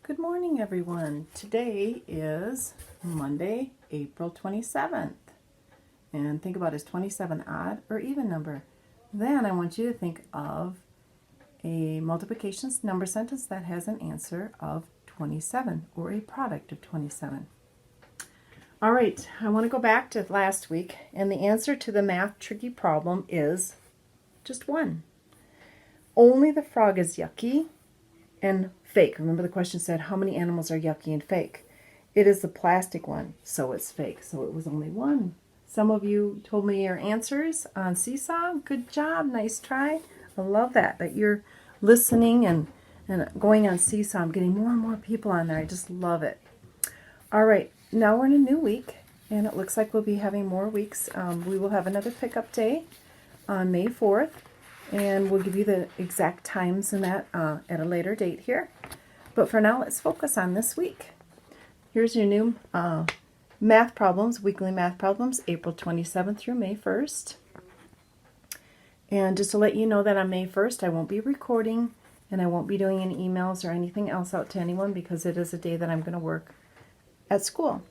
Good morning, everyone. Today is Monday, April 27th. And think about, is 27 odd or even number? Then I want you to think of a multiplication number sentence that has an answer of 27 or a product of 27. All right, I want to go back to last week, and the answer to the math tricky problem is just one. Only the frog is yucky and fake. Remember the question said, how many animals are yucky and fake? It is the plastic one, so it's fake. So it was only one. Some of you told me your answers on Seesaw. Good job. Nice try. I love that you're listening and going on Seesaw. I'm getting more and more people on there. I just love it. All right. Now we're in a new week, and it looks like we'll be having more weeks. We will have another pickup day on May 4th. And we'll give you the exact times in that at a later date here. But for now, let's focus on this week. Here's your new math problems, weekly math problems, April 27th through May 1st. And just to let you know that on May 1st, I won't be recording and I won't be doing any emails or anything else out to anyone because it is a day that I'm going to work at school.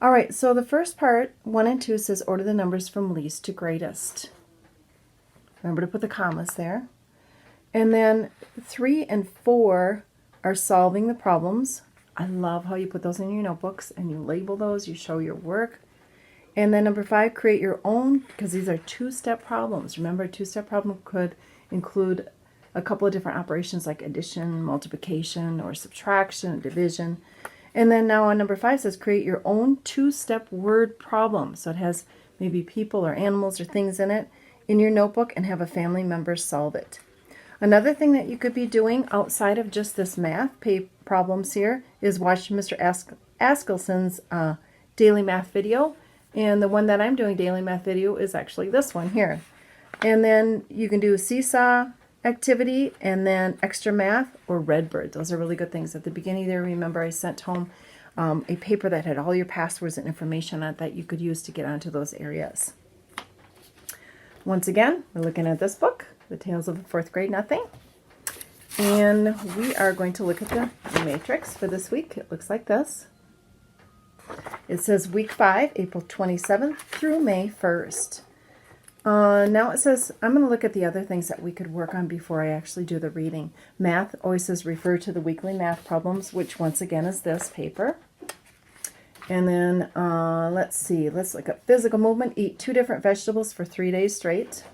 All right, so the first part, 1 and 2, says order the numbers from least to greatest. Remember to put the commas there. And then 3 and 4 are solving the problems. I love how you put those in your notebooks and you label those, you show your work. And then number 5, create your own, because these are two-step problems. Remember, a two-step problem could include a couple of different operations like addition, multiplication, or subtraction, division. And then now on number 5 says create your own two-step word problem. So it has maybe people or animals or things in it in your notebook and have a family member solve it. Another thing that you could be doing outside of just this math problems here is watch Mr. Askelson's daily math video. And the one that I'm doing daily math video is actually this one here. And then you can do a seesaw activity and then extra math or Redbird. Those are really good things. At the beginning there, remember I sent home a paper that had all your passwords and information on it that you could use to get onto those areas. Once again, we're looking at this book, The Tales of Fourth Grade Nothing. And we are going to look at the matrix for this week. It looks like this. It says week 5, April 27th through May 1st. Now it says, I'm going to look at the other things that we could work on before I actually do the reading. Math always says refer to the weekly math problems, which once again is this paper. And then, let's see, let's look at physical movement. Eat 2 different vegetables for 3 days straight.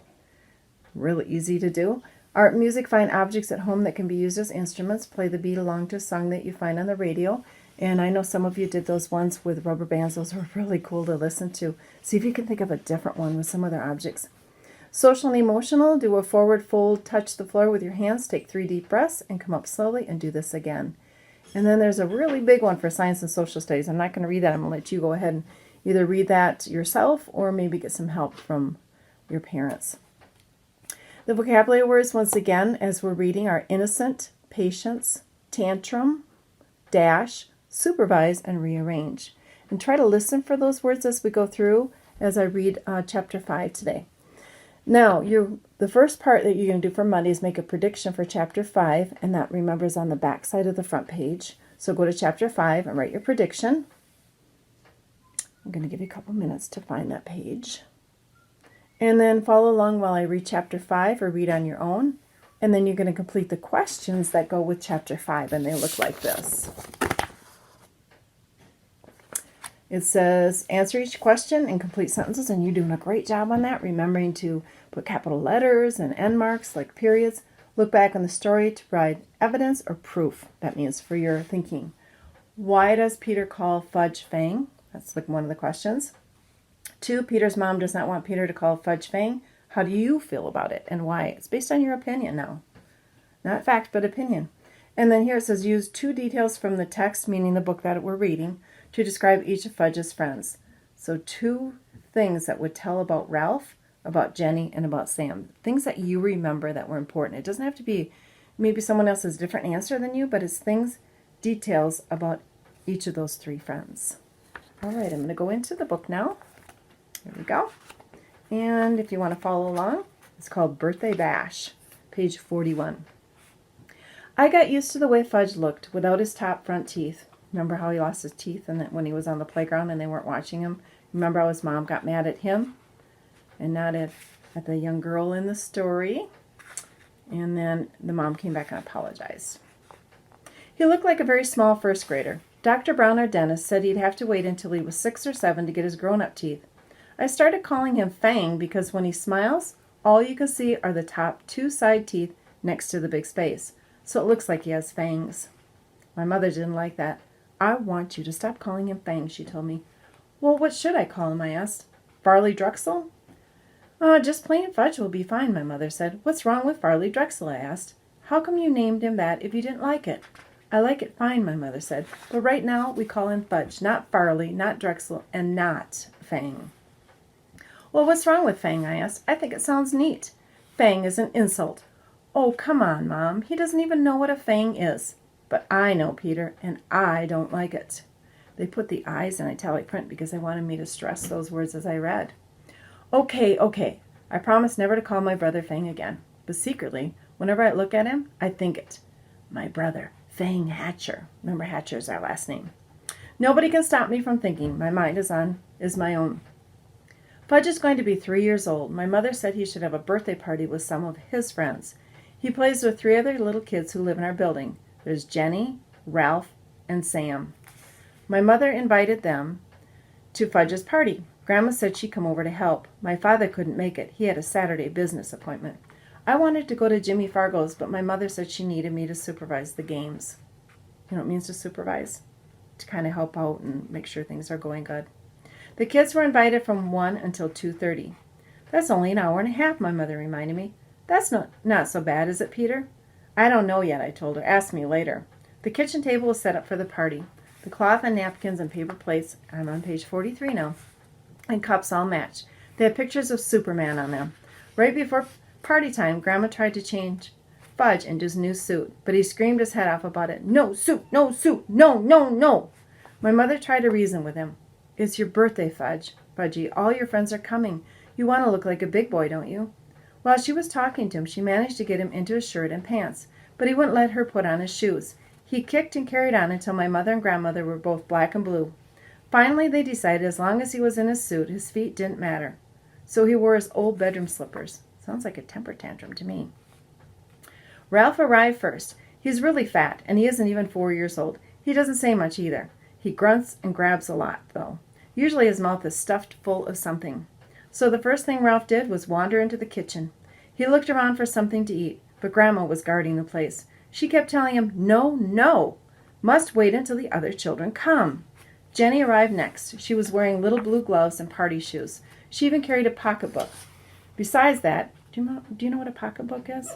Really easy to do. Art, music, find objects at home that can be used as instruments. Play the beat along to a song that you find on the radio. And I know some of you did those ones with rubber bands. Those were really cool to listen to. See if you can think of a different one with some other objects. Social and emotional, do a forward fold, touch the floor with your hands, take 3 deep breaths, and come up slowly and do this again. And then there's a really big one for science and social studies. I'm not going to read that. I'm going to let you go ahead and either read that yourself or maybe get some help from your parents. The vocabulary words, once again, as we're reading, are innocent, patience, tantrum, dash, supervise, and rearrange. And try to listen for those words as we go through as I read chapter 5 today. Now, the first part that you're going to do for Monday is make a prediction for chapter 5, and that, remember, is on the back side of the front page. So go to chapter 5 and write your prediction. I'm going to give you a couple minutes to find that page. And then follow along while I read chapter 5 or read on your own. And then you're going to complete the questions that go with chapter 5, and they look like this. It says, answer each question in complete sentences, and you're doing a great job on that, remembering to put capital letters and end marks like periods. Look back on the story to provide evidence or proof. That means for your thinking. Why does Peter call Fudge Fang? That's like one of the questions. 2, Peter's mom does not want Peter to call Fudge Fang. How do you feel about it and why? It's based on your opinion now. Not fact, but opinion. And then here it says, use 2 details from the text, meaning the book that we're reading, to describe each of Fudge's friends. So 2 things that would tell about Ralph, about Jenny, and about Sam. Things that you remember that were important. It doesn't have to be maybe someone else has a different answer than you, but it's things, details about each of those 3 friends. All right, I'm going to go into the book now. Here we go. And if you want to follow along, it's called Birthday Bash, page 41. I got used to the way Fudge looked without his top front teeth. Remember how he lost his teeth and when he was on the playground and they weren't watching him? Remember how his mom got mad at him and not at the young girl in the story? And then the mom came back and apologized. He looked like a very small first grader. Dr. Brown, our dentist, said he'd have to wait until he was 6 or 7 to get his grown-up teeth. I started calling him Fang because when he smiles, all you can see are the top 2 side teeth next to the big space. So it looks like he has fangs. My mother didn't like that. I want you to stop calling him Fang, she told me. Well, what should I call him, I asked. Farley Drexel? Oh, just plain Fudge will be fine, my mother said. What's wrong with Farley Drexel, I asked. How come you named him that if you didn't like it? I like it fine, my mother said. But right now we call him Fudge, not Farley, not Drexel, and not Fang. Well, what's wrong with Fang, I asked. I think it sounds neat. Fang is an insult. Oh, come on, Mom. He doesn't even know what a fang is. But I know, Peter, and I don't like it. They put the I's in italic print because they wanted me to stress those words as I read. Okay. I promise never to call my brother Fang again. But secretly, whenever I look at him, I think it. My brother, Fang Hatcher. Remember, Hatcher is our last name. Nobody can stop me from thinking. My mind is my own. Fudge is going to be 3 years old. My mother said he should have a birthday party with some of his friends. He plays with 3 other little kids who live in our building. There's Jenny, Ralph, and Sam. My mother invited them to Fudge's party. Grandma said she'd come over to help. My father couldn't make it. He had a Saturday business appointment. I wanted to go to Jimmy Fargo's, but my mother said she needed me to supervise the games. You know what it means to supervise? To kind of help out and make sure things are going good. The kids were invited from 1 until 2:30. That's only an hour and a half, my mother reminded me. That's not so bad, is it, Peter? I don't know yet, I told her. Ask me later. The kitchen table was set up for the party. The cloth and napkins and paper plates, I'm on page 43 now, and cups all match. They had pictures of Superman on them. Right before party time, Grandma tried to change Fudge into his new suit, but he screamed his head off about it. No suit, no suit, no, no, no. My mother tried to reason with him. It's your birthday, Fudgy. All your friends are coming. You want to look like a big boy, don't you? While she was talking to him, she managed to get him into his shirt and pants, but he wouldn't let her put on his shoes. He kicked and carried on until my mother and grandmother were both black and blue. Finally, they decided as long as he was in his suit, his feet didn't matter. So he wore his old bedroom slippers. Sounds like a temper tantrum to me. Ralph arrived first. He's really fat, and he isn't even 4 years old. He doesn't say much either. He grunts and grabs a lot, though. Usually his mouth is stuffed full of something. So the first thing Ralph did was wander into the kitchen. He looked around for something to eat, but Grandma was guarding the place. She kept telling him, no, must wait until the other children come. Jenny arrived next. She was wearing little blue gloves and party shoes. She even carried a pocketbook. Besides that, do you know what a pocketbook is?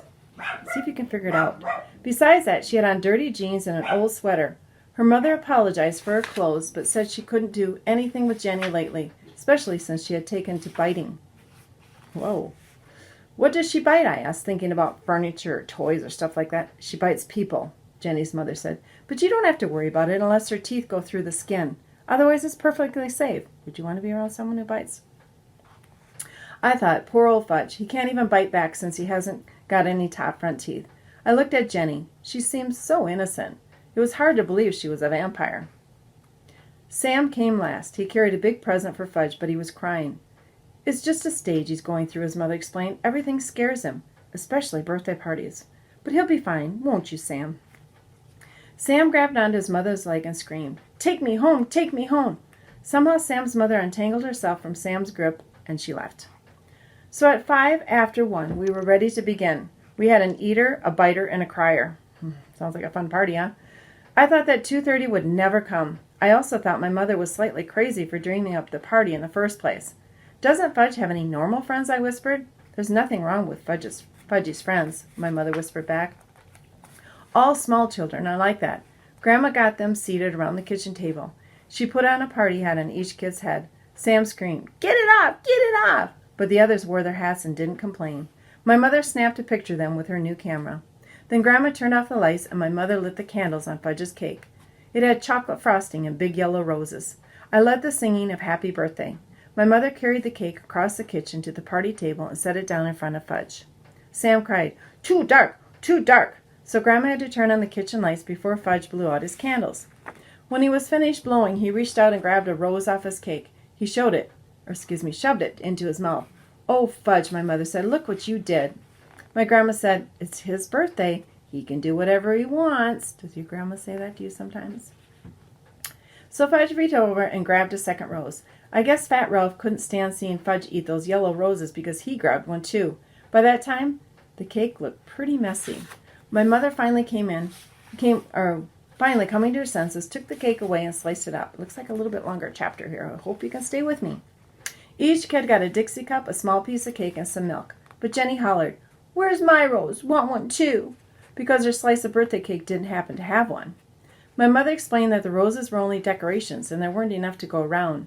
See if you can figure it out. Besides that, she had on dirty jeans and an old sweater. Her mother apologized for her clothes, but said she couldn't do anything with Jenny lately, especially since she had taken to biting. Whoa. What does she bite? I asked, thinking about furniture or toys or stuff like that. She bites people, Jenny's mother said. But you don't have to worry about it unless her teeth go through the skin. Otherwise, it's perfectly safe. Would you want to be around someone who bites? I thought, poor old Fudge. He can't even bite back since he hasn't got any top front teeth. I looked at Jenny. She seemed so innocent. It was hard to believe she was a vampire. Sam came last. He carried a big present for Fudge, but he was crying. It's just a stage he's going through, his mother explained. Everything scares him, especially birthday parties. But he'll be fine, won't you, Sam? Sam grabbed onto his mother's leg and screamed, Take me home, take me home. Somehow Sam's mother untangled herself from Sam's grip, and she left. So at 5 after 1, we were ready to begin. We had an eater, a biter, and a crier. Sounds like a fun party, huh? I thought that 2:30 would never come. I also thought my mother was slightly crazy for dreaming up the party in the first place. Doesn't Fudge have any normal friends, I whispered. There's nothing wrong with Fudgy's friends, my mother whispered back. All small children are like that. Grandma got them seated around the kitchen table. She put on a party hat on each kid's head. Sam screamed, Get it off! Get it off! But the others wore their hats and didn't complain. My mother snapped a picture of them with her new camera. Then Grandma turned off the lights and my mother lit the candles on Fudge's cake. It had chocolate frosting and big yellow roses. I led the singing of Happy Birthday. My mother carried the cake across the kitchen to the party table and set it down in front of Fudge. Sam cried, Too dark! Too dark! so Grandma had to turn on the kitchen lights before Fudge blew out his candles. When he was finished blowing, he reached out and grabbed a rose off his cake. He shoved it into his mouth. "Oh, Fudge," my mother said, "look what you did." My grandma said, "It's his birthday. He can do whatever he wants." Does your grandma say that to you sometimes? So Fudge reached over and grabbed a second rose. I guess Fat Ralph couldn't stand seeing Fudge eat those yellow roses because he grabbed one too. By that time, the cake looked pretty messy. My mother finally coming to her senses, took the cake away and sliced it up. It looks like a little bit longer chapter here. I hope you can stay with me. Each kid got a Dixie cup, a small piece of cake, and some milk. But Jenny hollered, "Where's my rose? Want one too?" because her slice of birthday cake didn't happen to have one. My mother explained that the roses were only decorations and there weren't enough to go around.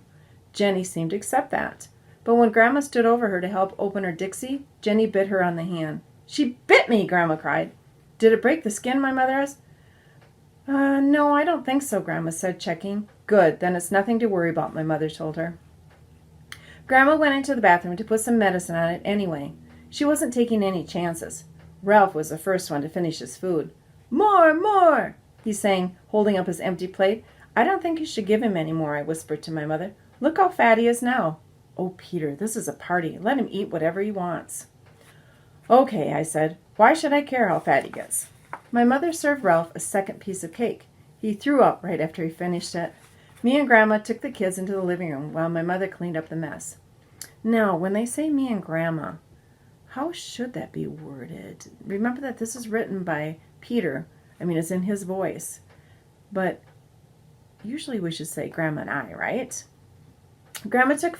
Jenny seemed to accept that. But when Grandma stood over her to help open her Dixie, Jenny bit her on the hand. "She bit me!" Grandma cried. "Did it break the skin?" my mother asked. No, I don't think so," Grandma said, checking. "Good, then it's nothing to worry about," my mother told her. Grandma went into the bathroom to put some medicine on it anyway. She wasn't taking any chances. Ralph was the first one to finish his food. "More, more!" he sang, holding up his empty plate. "I don't think you should give him any more," I whispered to my mother. "Look how fat he is now." "Oh, Peter, this is a party. Let him eat whatever he wants." "Okay," I said. "Why should I care how fat he gets?" My mother served Ralph a second piece of cake. He threw up right after he finished it. Me and Grandma took the kids into the living room while my mother cleaned up the mess. Now, when they say me and Grandma, how should that be worded? Remember that this is written by Peter. It's in his voice. But usually we should say Grandma and I, right? Grandma told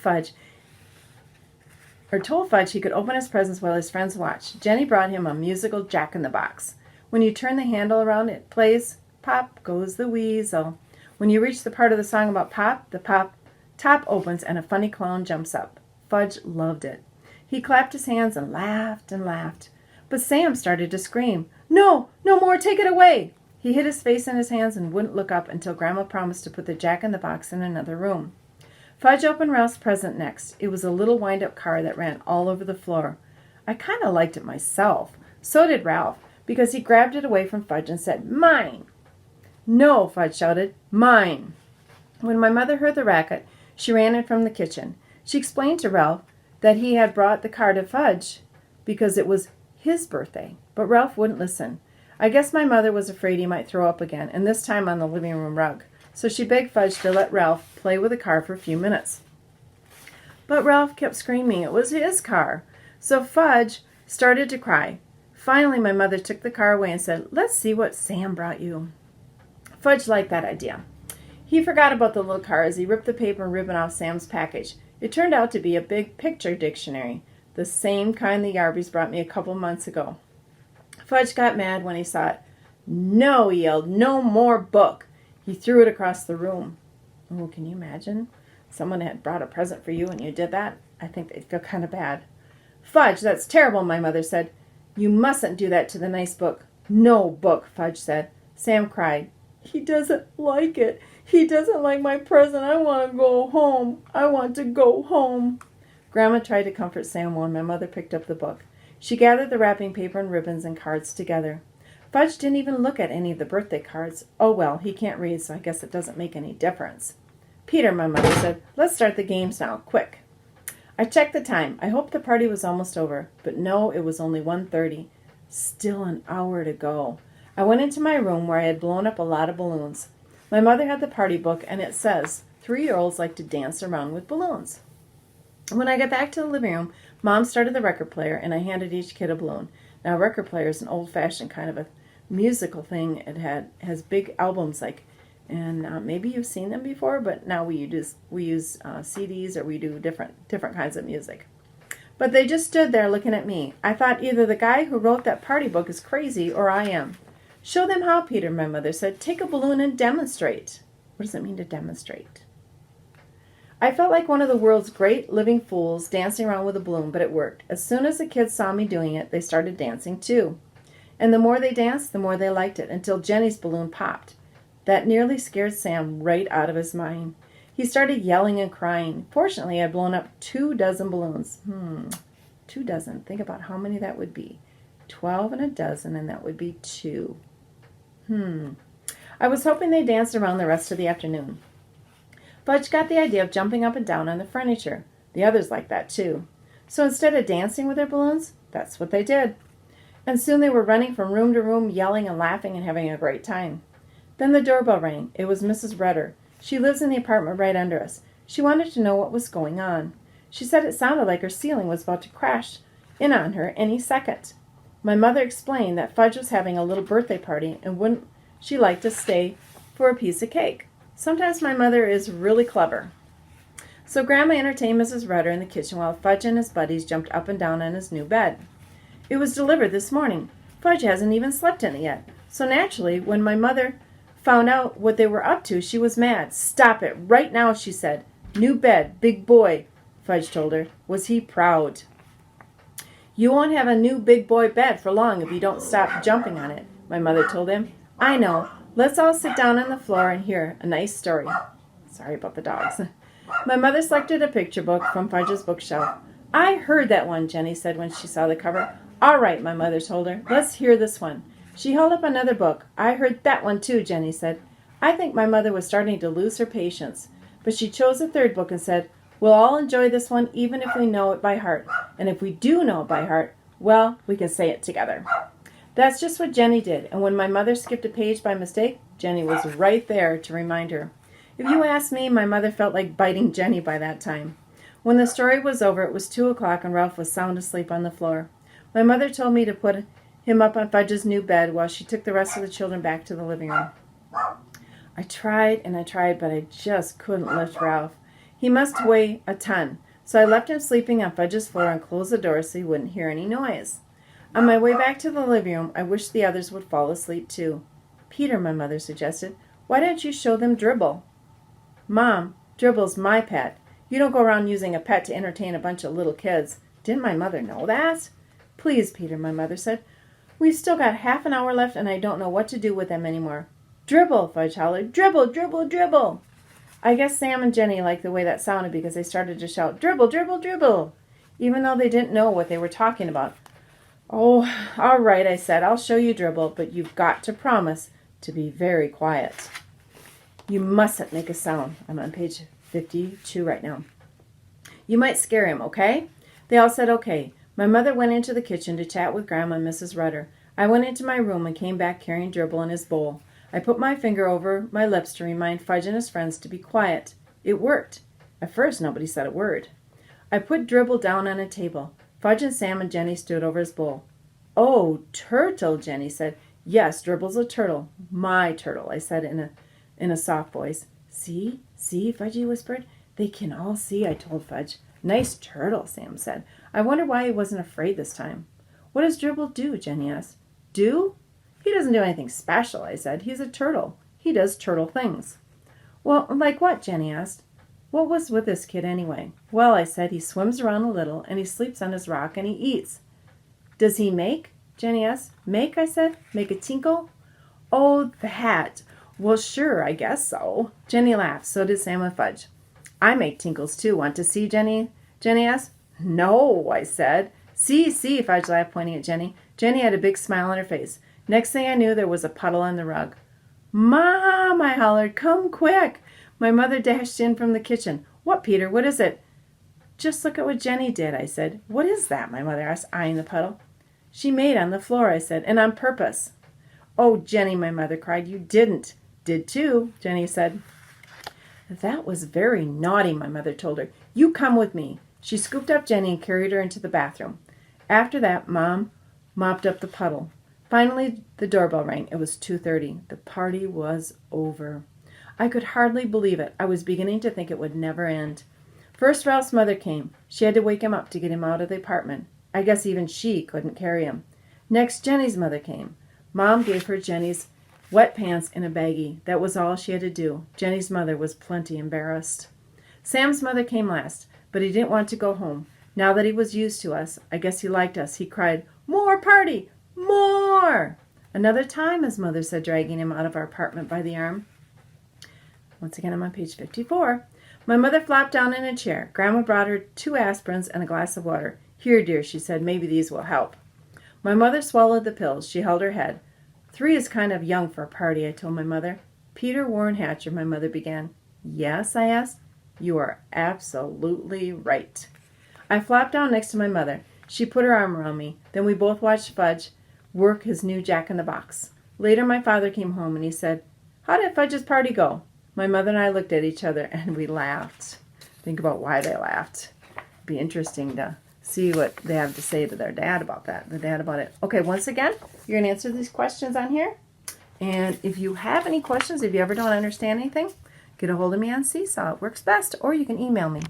Fudge he could open his presents while his friends watched. Jenny brought him a musical Jack-in-the-Box. When you turn the handle around, it plays "Pop Goes the Weasel." When you reach the part of the song about Pop, the pop top opens and a funny clown jumps up. Fudge loved it. He clapped his hands and laughed and laughed. But Sam started to scream, "No, no more, take it away!" He hid his face in his hands and wouldn't look up until Grandma promised to put the Jack-in-the-Box in another room. Fudge opened Ralph's present next. It was a little wind-up car that ran all over the floor. I kind of liked it myself. So did Ralph, because he grabbed it away from Fudge and said, "Mine!" "No," Fudge shouted, "mine!" When my mother heard the racket, she ran in from the kitchen. She explained to Ralph that he had brought the car to Fudge because it was his birthday, but Ralph wouldn't listen. I guess my mother was afraid he might throw up again, and this time on the living room rug, so she begged Fudge to let Ralph play with the car for a few minutes. But Ralph kept screaming it was his car, so Fudge started to cry. Finally, my mother took the car away and said, "Let's see what Sam brought you." Fudge liked that idea. He forgot about the little car as he ripped the paper and ribbon off Sam's package. It turned out to be a big picture dictionary, the same kind the Yarbys brought me a couple months ago. Fudge got mad when he saw it. "No," he yelled, "no more book." He threw it across the room. Oh, can you imagine? Someone had brought a present for you and you did that? I think they'd feel kind of bad. "Fudge, that's terrible," my mother said. "You mustn't do that to the nice book." "No book," Fudge said. Sam cried. "He doesn't like it. He doesn't like my present. I want to go home. I want to go home." Grandma tried to comfort Sam while my mother picked up the book. She gathered the wrapping paper and ribbons and cards together. Fudge didn't even look at any of the birthday cards. Oh well, he can't read, so I guess it doesn't make any difference. "Peter," my mother said, "let's start the games now, quick." I checked the time. I hoped the party was almost over, but no, it was only 1:30. Still an hour to go. I went into my room where I had blown up a lot of balloons. My mother had the party book, and it says, 3-year-olds like to dance around with balloons. When I got back to the living room, Mom started the record player, and I handed each kid a balloon. Now, a record player is an old-fashioned kind of a musical thing. It has big albums, and maybe you've seen them before, but now we use CDs, or we do different kinds of music. But they just stood there looking at me. I thought either the guy who wrote that party book is crazy or I am. "Show them how, Peter," my mother said. "Take a balloon and demonstrate." What does it mean to demonstrate? I felt like one of the world's great living fools dancing around with a balloon, but it worked. As soon as the kids saw me doing it, they started dancing too. And the more they danced, the more they liked it, until Jenny's balloon popped. That nearly scared Sam right out of his mind. He started yelling and crying. Fortunately, I'd blown up 2 dozen balloons. 2 dozen. Think about how many that would be. 12 and a dozen, and that would be 2. I was hoping they danced around the rest of the afternoon. Fudge got the idea of jumping up and down on the furniture. The others liked that too. So instead of dancing with their balloons, that's what they did. And soon they were running from room to room, yelling and laughing and having a great time. Then the doorbell rang. It was Mrs. Rudder. She lives in the apartment right under us. She wanted to know what was going on. She said it sounded like her ceiling was about to crash in on her any second. My mother explained that Fudge was having a little birthday party and wouldn't she like to stay for a piece of cake. Sometimes my mother is really clever. So Grandma entertained Mrs. Rudder in the kitchen while Fudge and his buddies jumped up and down on his new bed. It was delivered this morning. Fudge hasn't even slept in it yet. So naturally, when my mother found out what they were up to, she was mad. "Stop it right now," she said. "New bed, big boy," Fudge told her. Was he proud? "You won't have a new big boy bed for long if you don't stop jumping on it," my mother told him. "I know. Let's all sit down on the floor and hear a nice story." Sorry about the dogs. My mother selected a picture book from Fudge's bookshelf. "I heard that one," Jenny said when she saw the cover. "All right," my mother told her. "Let's hear this one." She held up another book. "I heard that one too," Jenny said. I think my mother was starting to lose her patience, but she chose a third book and said, "We'll all enjoy this one even if we know it by heart. And if we do know it by heart, well, we can say it together." That's just what Jenny did, and when my mother skipped a page by mistake, Jenny was right there to remind her. If you ask me, my mother felt like biting Jenny by that time. When the story was over, it was 2 o'clock and Ralph was sound asleep on the floor. My mother told me to put him up on Fudge's new bed while she took the rest of the children back to the living room. I tried and I tried, but I just couldn't lift Ralph. He must weigh a ton, so I left him sleeping on Fudge's floor and closed the door so he wouldn't hear any noise. On my way back to the living room, I wished the others would fall asleep too. "Peter," my mother suggested, "why don't you show them Dribble?" "Mom, Dribble's my pet. You don't go around using a pet to entertain a bunch of little kids." Didn't my mother know that? "Please, Peter," my mother said. "We've still got half an hour left and I don't know what to do with them anymore." "Dribble!" Fudge hollered. "Dribble, dribble, dribble!" I guess Sam and Jenny liked the way that sounded because they started to shout, "Dribble, dribble, dribble!" even though they didn't know what they were talking about. "Oh, all right," I said. "I'll show you Dribble, but you've got to promise to be very quiet. You mustn't make a sound." I'm on page 52 right now. "You might scare him, okay?" They all said okay. My mother went into the kitchen to chat with Grandma and Mrs. Rudder. I went into my room and came back carrying Dribble in his bowl. I put my finger over my lips to remind Fudge and his friends to be quiet. It worked. At first, nobody said a word. I put Dribble down on a table. Fudge and Sam and Jenny stood over his bowl. "Oh, turtle," Jenny said. "Yes, Dribble's a turtle. My turtle," I said in a soft voice. "See, Fudgy whispered. "They can all see," I told Fudge. "Nice turtle," Sam said. "I wonder why he wasn't afraid this time." "What does Dribble do?" Jenny asked. "Do? He doesn't do anything special," I said. "He's a turtle. He does turtle things." "Well, like what?" Jenny asked. "What was with this kid anyway?" "Well," I said, "he swims around a little, and he sleeps on his rock, and he eats." "Does he make?" Jenny asked. "Make?" I said. "Make a tinkle?" "Oh, that. Well, sure, I guess so." Jenny laughed. So did Sam and Fudge. "I make tinkles too. Want to see, Jenny?" Jenny asked. "No," I said. See, Fudge laughed, pointing at Jenny. Jenny had a big smile on her face. Next thing I knew, there was a puddle on the rug. "Mom!" I hollered. "Come quick!" My mother dashed in from the kitchen. "What, Peter? What is it?" "Just look at what Jenny did," I said. "What is that?" my mother asked, eyeing the puddle. "She made on the floor," I said, "and on purpose." "Oh, Jenny," my mother cried, "you didn't." "Did too," Jenny said. "That was very naughty," my mother told her. "You come with me." She scooped up Jenny and carried her into the bathroom. After that, Mom mopped up the puddle. Finally, the doorbell rang. It was 2:30. The party was over. I could hardly believe it. I was beginning to think it would never end. First, Ralph's mother came. She had to wake him up to get him out of the apartment. I guess even she couldn't carry him. Next, Jenny's mother came. Mom gave her Jenny's wet pants in a baggie. That was all she had to do. Jenny's mother was plenty embarrassed. Sam's mother came last, but he didn't want to go home. Now that he was used to us, I guess he liked us. He cried, "More party! More!" "Another time," his mother said, dragging him out of our apartment by the arm. Once again, I'm on page 54. My mother flopped down in a chair. Grandma brought her 2 aspirins and a glass of water. "Here, dear," she said, "maybe these will help." My mother swallowed the pills. She held her head. 3 is kind of young for a party, I told my mother. Peter Warren Hatcher, my mother began. Yes, I asked. You are absolutely right. I flopped down next to my mother. She put her arm around me. Then we both watched Fudge work his new Jack-in-the-Box. Later, my father came home and he said, How did Fudge's party go? My mother and I looked at each other and we laughed. Think about why they laughed. It'd be interesting to see what they have to say to their dad about that. The dad about it. Okay, once again, you're going to answer these questions on here. And if you have any questions, if you ever don't understand anything, get a hold of me on Seesaw. It works best. Or you can email me.